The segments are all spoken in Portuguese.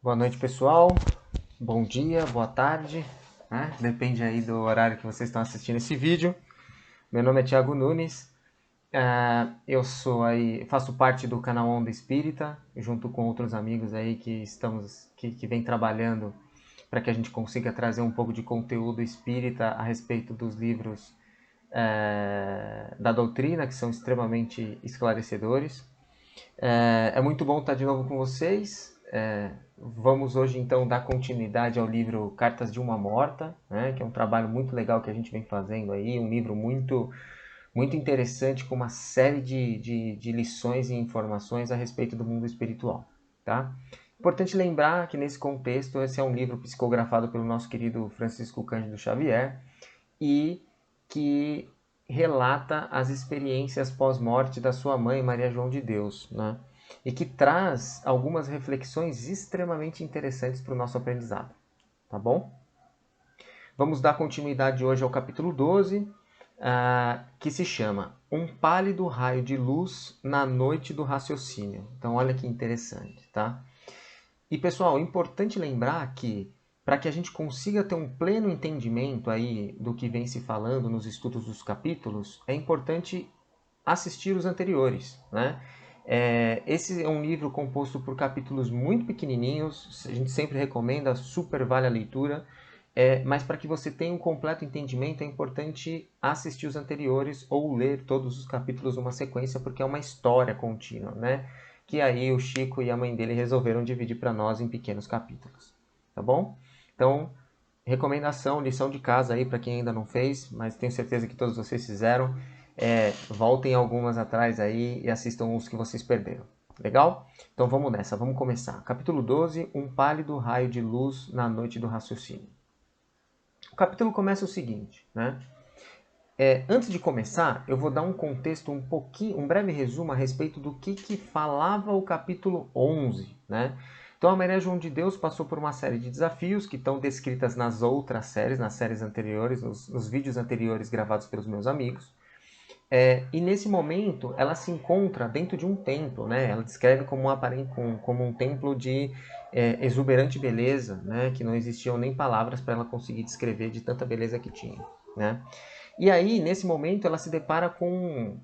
Boa noite, pessoal. Bom dia, boa tarde, né? Depende aí do horário que vocês estão assistindo esse vídeo. Meu nome é Thiago Nunes. Eu faço parte do canal Onda Espírita, junto com outros amigos aí que vem trabalhando para que a gente consiga trazer um pouco de conteúdo espírita a respeito dos livros da doutrina, que são extremamente esclarecedores. É muito bom estar de novo com vocês. Vamos hoje então dar continuidade ao livro Cartas de uma Morta, né, que é um trabalho muito legal que a gente vem fazendo aí, um livro muito interessante com uma série de lições e informações a respeito do mundo espiritual. Tá? Importante lembrar que nesse contexto esse é um livro psicografado pelo nosso querido Francisco Cândido Xavier e que relata as experiências pós-morte da sua mãe, Maria João de Deus, né? E que traz algumas reflexões extremamente interessantes para o nosso aprendizado, tá bom? Vamos dar continuidade hoje ao capítulo 12, que se chama Um Pálido Raio de Luz na Noite do Raciocínio. Então, olha que interessante, tá? E, pessoal, é importante lembrar que, para que a gente consiga ter um pleno entendimento aí do que vem se falando nos estudos dos capítulos, é importante assistir os anteriores, né? Esse é um livro composto por capítulos muito pequenininhos, a gente sempre recomenda, super vale a leitura, mas para que você tenha um completo entendimento é importante assistir os anteriores ou ler todos os capítulos numa sequência, porque é uma história contínua, né? Que aí o Chico e a mãe dele resolveram dividir para nós em pequenos capítulos, tá bom? Então, recomendação, lição de casa aí para quem ainda não fez, mas tenho certeza que todos vocês fizeram. Voltem algumas atrás aí e assistam os que vocês perderam. Legal? Então vamos nessa, vamos começar. Capítulo 12, Um Pálido Raio de Luz na Noite do Raciocínio. O capítulo começa o seguinte, né? Antes de começar, eu vou dar um contexto um breve resumo a respeito do que falava o capítulo 11, né? Então a Maria João de Deus passou por uma série de desafios que estão descritas nas outras séries, nas séries anteriores, nos vídeos anteriores gravados pelos meus amigos. E nesse momento ela se encontra dentro de um templo, né? Ela descreve como um templo de exuberante beleza, né? Que não existiam nem palavras para ela conseguir descrever de tanta beleza que tinha, né? E aí, nesse momento, ela se depara com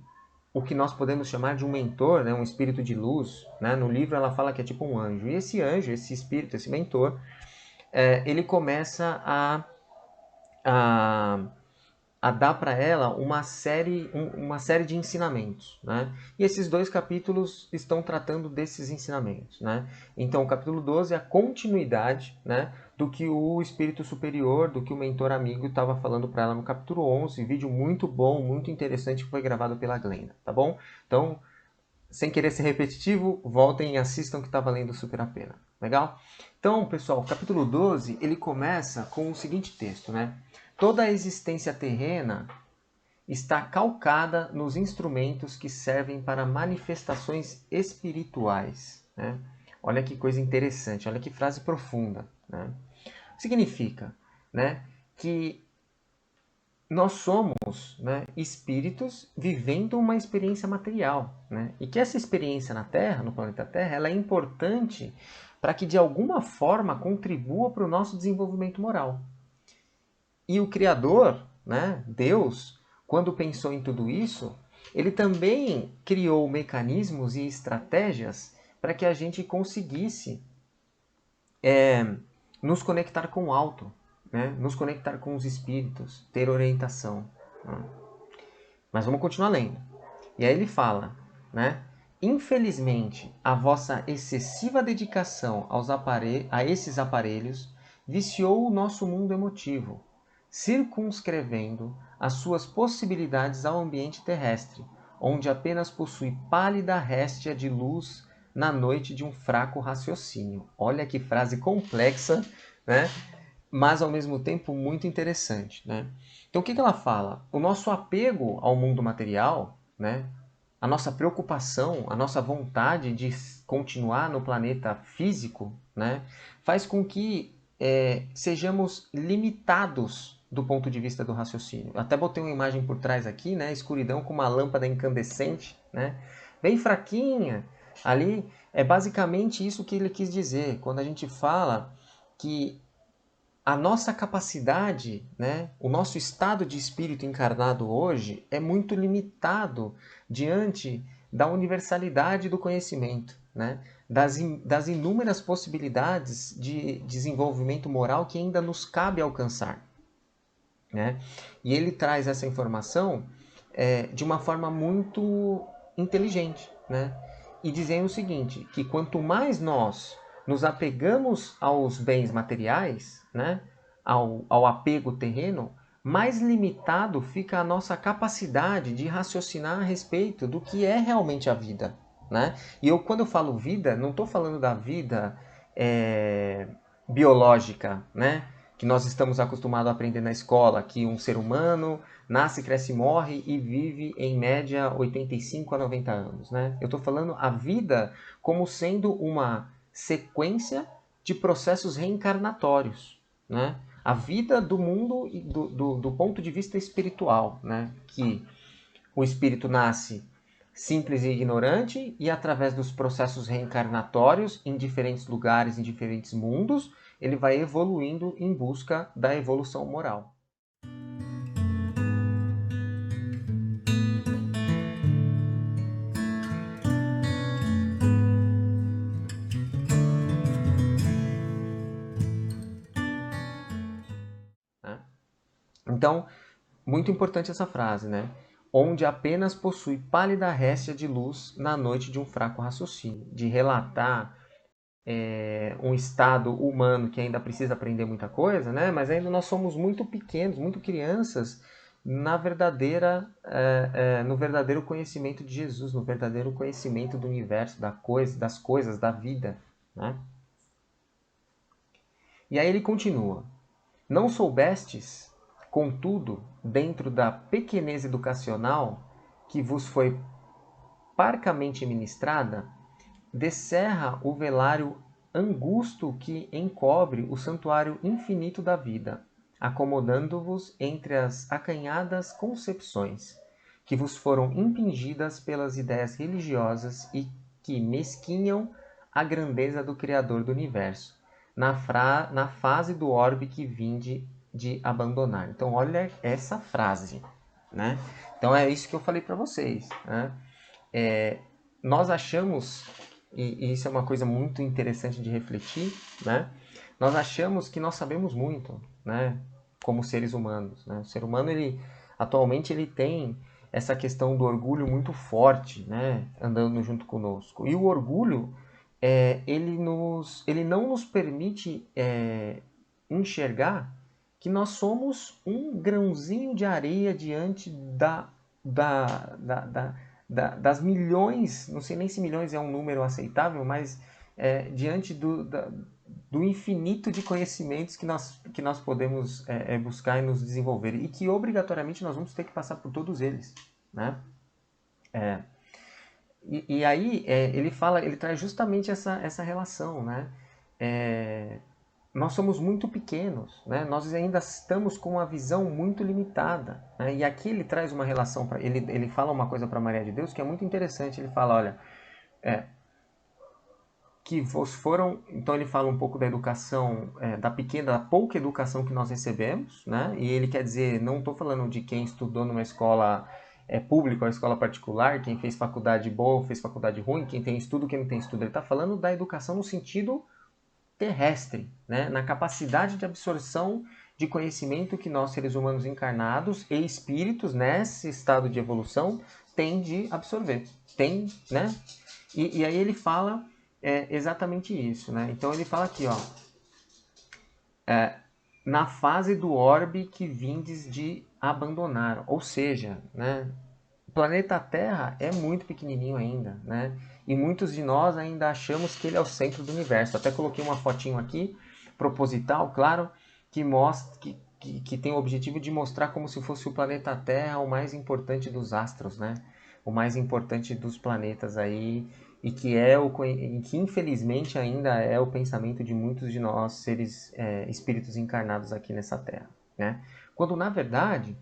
o que nós podemos chamar de um mentor, né? Um espírito de luz, né? No livro ela fala que é tipo um anjo. E esse anjo, esse espírito, esse mentor, ele começa a a dar para ela uma série de ensinamentos, né? E esses dois capítulos estão tratando desses ensinamentos, né? Então, o capítulo 12 é a continuidade, né, do que o espírito superior, do que o mentor amigo estava falando para ela no capítulo 11, vídeo muito bom, muito interessante que foi gravado pela Glenda, tá bom? Então, sem querer ser repetitivo, voltem e assistam que está valendo super a pena. Legal? Então, pessoal, o capítulo 12, ele começa com o seguinte texto, né? Toda a existência terrena está calcada nos instrumentos que servem para manifestações espirituais, né? Olha que coisa interessante, olha que frase profunda, né? Significa, né, que nós somos, né, espíritos vivendo uma experiência material, né? E que essa experiência na Terra, no planeta Terra, ela é importante para que de alguma forma contribua para o nosso desenvolvimento moral. E o Criador, né, Deus, quando pensou em tudo isso, ele também criou mecanismos e estratégias para que a gente conseguisse nos conectar com o alto, né? Nos conectar com os espíritos, ter orientação. Né? Mas vamos continuar lendo. E aí ele fala, né? Infelizmente, a vossa excessiva dedicação a esses aparelhos viciou o nosso mundo emotivo, circunscrevendo as suas possibilidades ao ambiente terrestre, onde apenas possui pálida réstia de luz na noite de um fraco raciocínio. Olha que frase complexa, né? Mas ao mesmo tempo muito interessante, né? Então o que ela fala? O nosso apego ao mundo material, né? A nossa preocupação, a nossa vontade de continuar no planeta físico, né? Faz com que sejamos limitados do ponto de vista do raciocínio. Até botei uma imagem por trás aqui, né? Escuridão com uma lâmpada incandescente, né? Bem fraquinha, Ali é basicamente isso que ele quis dizer, quando a gente fala que a nossa capacidade, né, o nosso estado de espírito encarnado hoje é muito limitado diante da universalidade do conhecimento, né, das inúmeras possibilidades de desenvolvimento moral que ainda nos cabe alcançar, né? E ele traz essa informação de uma forma muito inteligente, né? E dizendo o seguinte, que quanto mais nós nos apegamos aos bens materiais, né? ao apego terreno, mais limitado fica a nossa capacidade de raciocinar a respeito do que é realmente a vida, né? E quando eu falo vida, não estou falando da vida biológica, né? Que nós estamos acostumados a aprender na escola, que um ser humano nasce, cresce, morre e vive em média 85 a 90 anos, né? Eu estou falando a vida como sendo uma sequência de processos reencarnatórios, né? A vida do mundo do ponto de vista espiritual, né? Que o espírito nasce simples e ignorante e através dos processos reencarnatórios em diferentes lugares, em diferentes mundos, ele vai evoluindo em busca da evolução moral. Né? Então, muito importante essa frase, né? Onde apenas possui pálida réstia de luz na noite de um fraco raciocínio, de relatar um estado humano que ainda precisa aprender muita coisa, né? Mas ainda nós somos muito pequenos, muito crianças na verdadeira, no verdadeiro conhecimento de Jesus, no verdadeiro conhecimento do universo, das coisas, da vida, né? E aí ele continua: não soubestes, contudo, dentro da pequenez educacional que vos foi parcamente ministrada, descerra o velário angusto que encobre o santuário infinito da vida, acomodando-vos entre as acanhadas concepções que vos foram impingidas pelas ideias religiosas e que mesquinham a grandeza do Criador do Universo, na fase do orbe que vinde de abandonar. Então, olha essa frase, né? Então, é isso que eu falei para vocês, né? Nós achamos, e isso é uma coisa muito interessante de refletir, né? Nós achamos que nós sabemos muito, né? Como seres humanos, né? O ser humano, atualmente, ele tem essa questão do orgulho muito forte, né? Andando junto conosco. E o orgulho, ele não nos permite enxergar que nós somos um grãozinho de areia diante da, da, da, das milhões, não sei nem se milhões é um número aceitável, mas diante do infinito de conhecimentos que nós podemos buscar e nos desenvolver, e que obrigatoriamente nós vamos ter que passar por todos eles, né? E aí ele traz justamente essa relação, né? Nós somos muito pequenos, né? Nós ainda estamos com uma visão muito limitada, né? E aqui ele traz uma relação, ele fala uma coisa para Maria de Deus que é muito interessante. Ele fala, olha, que vos foram... Então ele fala um pouco da educação, da pouca educação que nós recebemos, né? E ele quer dizer, não estou falando de quem estudou numa escola pública ou escola particular, quem fez faculdade boa ou fez faculdade ruim, quem tem estudo, quem não tem estudo. Ele está falando da educação no sentido terrestre, né? Na capacidade de absorção de conhecimento que nós, seres humanos encarnados e espíritos, nesse estado de evolução, tem de absorver. Tem, né? E aí ele fala exatamente isso, né? Então ele fala aqui, ó, na fase do orbe que vindes de abandonar, ou seja, né? O planeta Terra é muito pequenininho ainda, né? E muitos de nós ainda achamos que ele é o centro do universo. Até coloquei uma fotinho aqui, proposital, claro, que mostra que tem o objetivo de mostrar como se fosse o planeta Terra o mais importante dos astros, né? O mais importante dos planetas aí, e que infelizmente ainda é o pensamento de muitos de nós, seres espíritos encarnados aqui nessa Terra, né? Quando na verdade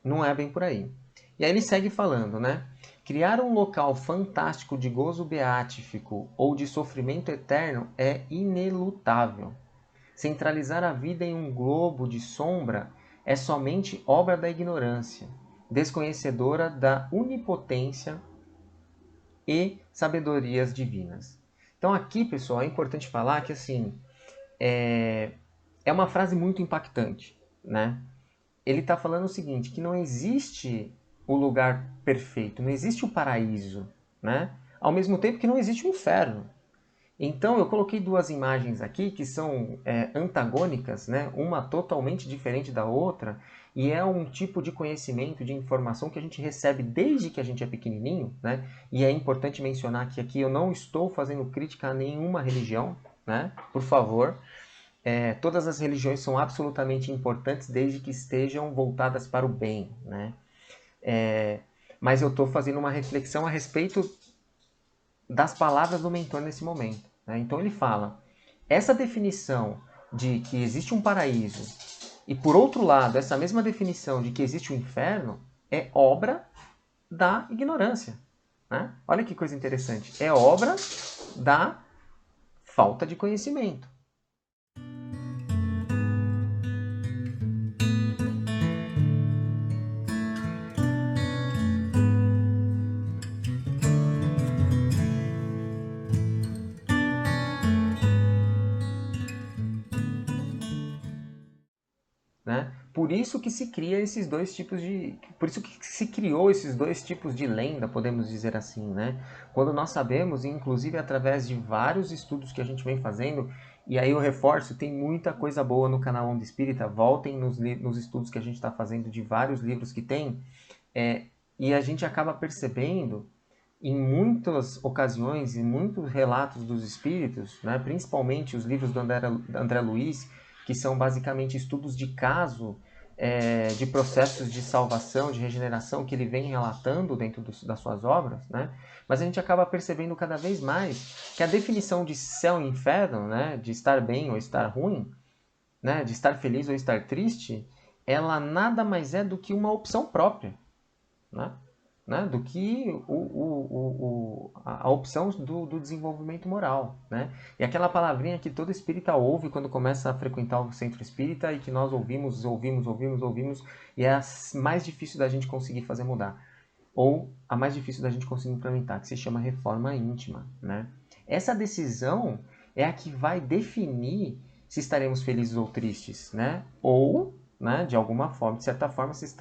não é bem por aí. E aí ele segue falando, né? Criar um local fantástico de gozo beátifico ou de sofrimento eterno é inelutável. Centralizar a vida em um globo de sombra é somente obra da ignorância, desconhecedora da onipotência e sabedorias divinas. Então aqui, pessoal, é importante falar que assim é uma frase muito impactante, né? Ele está falando o seguinte, que não existe o lugar perfeito, não existe o paraíso, né? Ao mesmo tempo que não existe o inferno. Então eu coloquei duas imagens aqui que são antagônicas, né? Uma totalmente diferente da outra, e é um tipo de conhecimento, de informação que a gente recebe desde que a gente é pequenininho, né? E é importante mencionar que aqui eu não estou fazendo crítica a nenhuma religião, né? Por favor. Todas as religiões são absolutamente importantes desde que estejam voltadas para o bem, né? Mas eu estou fazendo uma reflexão a respeito das palavras do mentor nesse momento, né? Então ele fala, essa definição de que existe um paraíso e, por outro lado, essa mesma definição de que existe um inferno é obra da ignorância, né? Olha que coisa interessante. É obra da falta de conhecimento. Né? Por isso que se cria esses dois tipos de... Por isso que se criou esses dois tipos de lenda, podemos dizer assim, né? Quando nós sabemos, inclusive através de vários estudos que a gente vem fazendo, e aí eu reforço, tem muita coisa boa no canal Onda Espírita, voltem nos estudos que a gente está fazendo de vários livros que tem, e a gente acaba percebendo, em muitas ocasiões, em muitos relatos dos espíritos, né? Principalmente os livros do André Luiz, que são basicamente estudos de caso, de processos de salvação, de regeneração, que ele vem relatando dentro das suas obras, né? Mas a gente acaba percebendo cada vez mais que a definição de céu e inferno, né? De estar bem ou estar ruim, né? De estar feliz ou estar triste, ela nada mais é do que uma opção própria, né? Do que a opção do desenvolvimento moral, né? E aquela palavrinha que todo espírita ouve quando começa a frequentar o centro espírita e que nós ouvimos, e é a mais difícil da gente conseguir fazer mudar. Ou a mais difícil da gente conseguir implementar, que se chama reforma íntima, né? Essa decisão é a que vai definir se estaremos felizes ou tristes, né? Ou, né, de alguma forma, de certa forma, se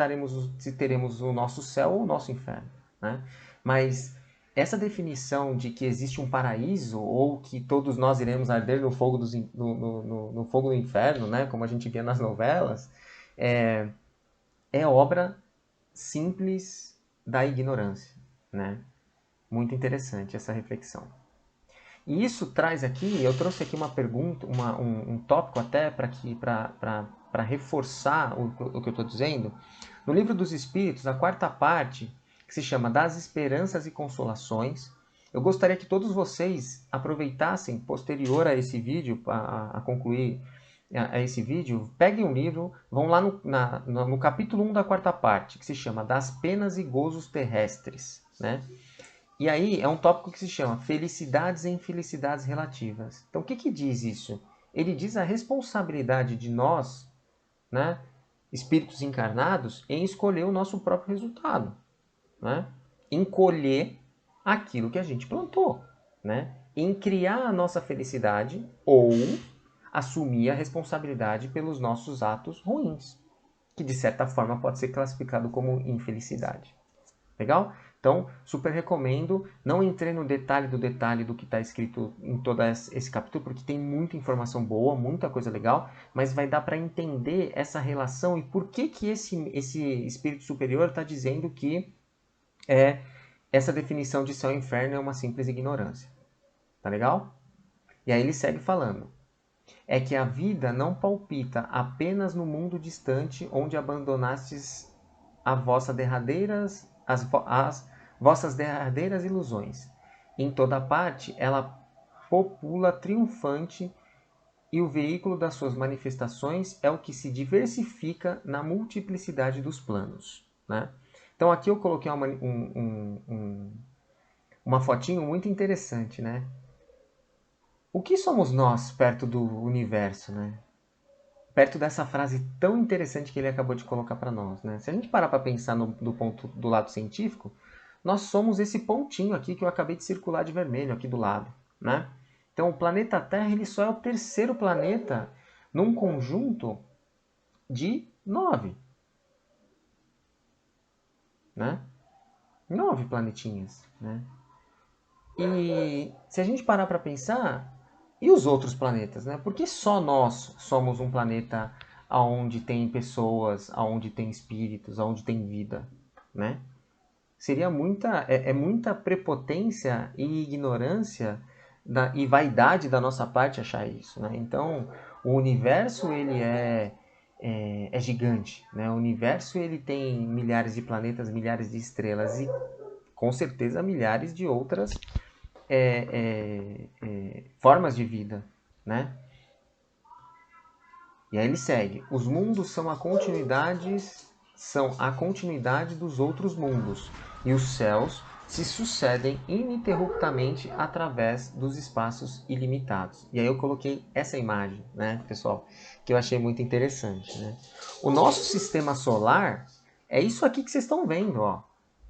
teremos o nosso céu ou o nosso inferno, né? Mas essa definição de que existe um paraíso ou que todos nós iremos arder no fogo, no fogo do inferno, né, como a gente via nas novelas, é obra simples da ignorância, né? Muito interessante essa reflexão. E isso traz aqui, eu trouxe aqui uma pergunta, um tópico até para reforçar o que eu estou dizendo. No Livro dos Espíritos, a quarta parte, que se chama Das Esperanças e Consolações, eu gostaria que todos vocês aproveitassem, posterior a esse vídeo, a concluir a esse vídeo, peguem um livro, vão lá no capítulo 1 da quarta parte, que se chama Das Penas e Gozos Terrestres, né? E aí é um tópico que se chama Felicidades e Infelicidades Relativas. Então o que diz isso? Ele diz a responsabilidade de nós, né, espíritos encarnados, em escolher o nosso próprio resultado, né? Em colher aquilo que a gente plantou, né? Em criar a nossa felicidade ou assumir a responsabilidade pelos nossos atos ruins, que de certa forma pode ser classificado como infelicidade. Legal? Então, super recomendo. Não entrei no detalhe do que está escrito em todo esse capítulo, porque tem muita informação boa, muita coisa legal, mas vai dar para entender essa relação e por que esse espírito superior está dizendo que essa definição de céu e inferno é uma simples ignorância. Tá legal? E aí ele segue falando. É que a vida não palpita apenas no mundo distante onde abandonastes as vossas derradeiras ilusões. Em toda parte ela popula triunfante e o veículo das suas manifestações é o que se diversifica na multiplicidade dos planos, né? Então aqui eu coloquei uma fotinho muito interessante, né? O que somos nós perto do universo, né? Perto dessa frase tão interessante que ele acabou de colocar para nós, né? Se a gente parar para pensar do ponto do lado científico, nós somos esse pontinho aqui que eu acabei de circular de vermelho aqui do lado, né? Então o planeta Terra ele só é o terceiro planeta num conjunto de 9, né? 9 planetinhas, né? E se a gente parar para pensar, e os outros planetas, né? Por que só nós somos um planeta onde tem pessoas, onde tem espíritos, onde tem vida, né? Seria muita prepotência e ignorância e vaidade da nossa parte achar isso, né? Então, o universo ele é gigante, né? O universo ele tem milhares de planetas, milhares de estrelas e com certeza milhares de outras formas de vida, né? E aí ele segue: os mundos são a continuidade dos outros mundos, e os céus se sucedem ininterruptamente através dos espaços ilimitados. E aí eu coloquei essa imagem, né, pessoal, que eu achei muito interessante, né? O nosso sistema solar é isso aqui que vocês estão vendo, ó.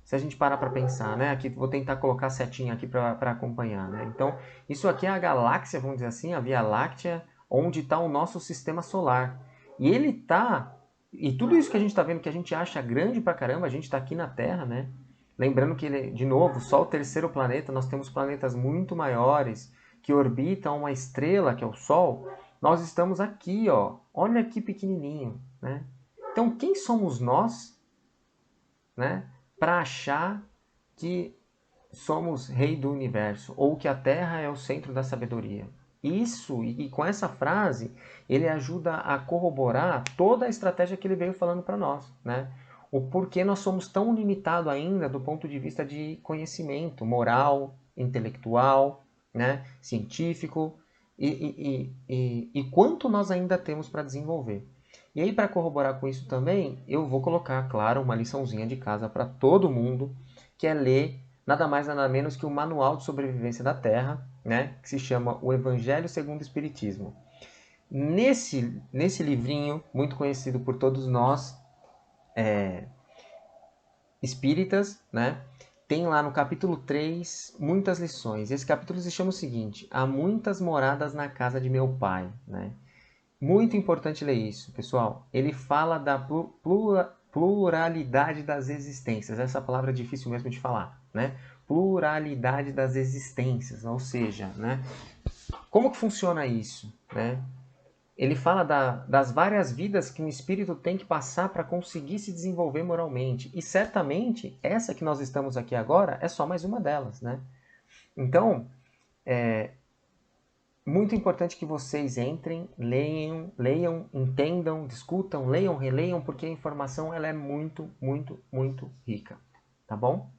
Se a gente parar para pensar, né? Aqui vou tentar colocar a setinha aqui para acompanhar, né? Então, isso aqui é a galáxia, vamos dizer assim, a Via Láctea, onde está o nosso sistema solar. E ele tá. E tudo isso que a gente está vendo, que a gente acha grande pra caramba, a gente está aqui na Terra, né? Lembrando que, de novo, só o terceiro planeta, nós temos planetas muito maiores que orbitam uma estrela, que é o Sol. Nós estamos aqui, ó. Olha que pequenininho, né? Então, quem somos nós, né? Para achar que somos rei do universo ou que a Terra é o centro da sabedoria. Isso, e com essa frase, ele ajuda a corroborar toda a estratégia que ele veio falando para nós, né? O porquê nós somos tão limitados ainda do ponto de vista de conhecimento moral, intelectual, né? Científico, e quanto nós ainda temos para desenvolver. E aí, para corroborar com isso também, eu vou colocar, claro, uma liçãozinha de casa para todo mundo, que é ler nada mais nada menos que o Manual de Sobrevivência da Terra, né, que se chama O Evangelho segundo o Espiritismo. Nesse livrinho, muito conhecido por todos nós, espíritas, né, tem lá no capítulo 3 muitas lições. Esse capítulo se chama o seguinte: Há muitas moradas na casa de meu pai, né? Muito importante ler isso, pessoal. Ele fala da pluralidade das existências. Essa palavra é difícil mesmo de falar, né? Pluralidade das existências, ou seja, né? Como que funciona isso, né? Ele fala das várias vidas que um espírito tem que passar para conseguir se desenvolver moralmente. E certamente essa que nós estamos aqui agora é só mais uma delas, né? Então, muito importante que vocês entrem, leiam, entendam, discutam, leiam, releiam, porque a informação ela é muito, muito, muito rica, tá bom?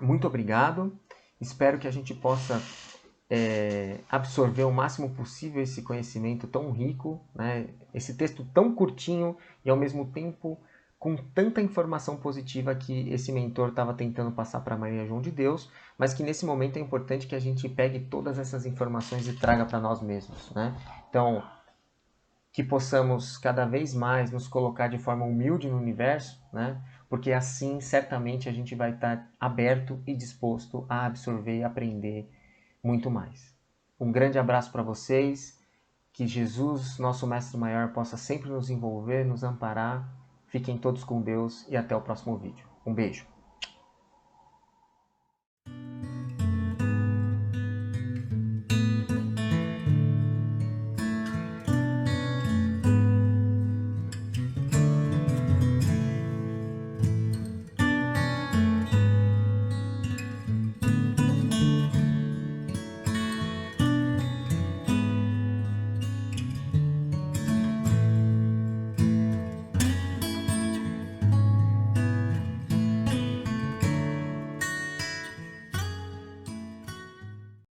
Muito obrigado. Espero que a gente possa absorver o máximo possível esse conhecimento tão rico, né? Esse texto tão curtinho e ao mesmo tempo com tanta informação positiva que esse mentor estava tentando passar para Maria João de Deus, mas que nesse momento é importante que a gente pegue todas essas informações e traga para nós mesmos, né? Então, que possamos cada vez mais nos colocar de forma humilde no universo, né? Porque assim certamente a gente vai estar aberto e disposto a absorver e aprender muito mais. Um grande abraço para vocês, que Jesus, nosso Mestre Maior, possa sempre nos envolver, nos amparar. Fiquem todos com Deus e até o próximo vídeo. Um beijo.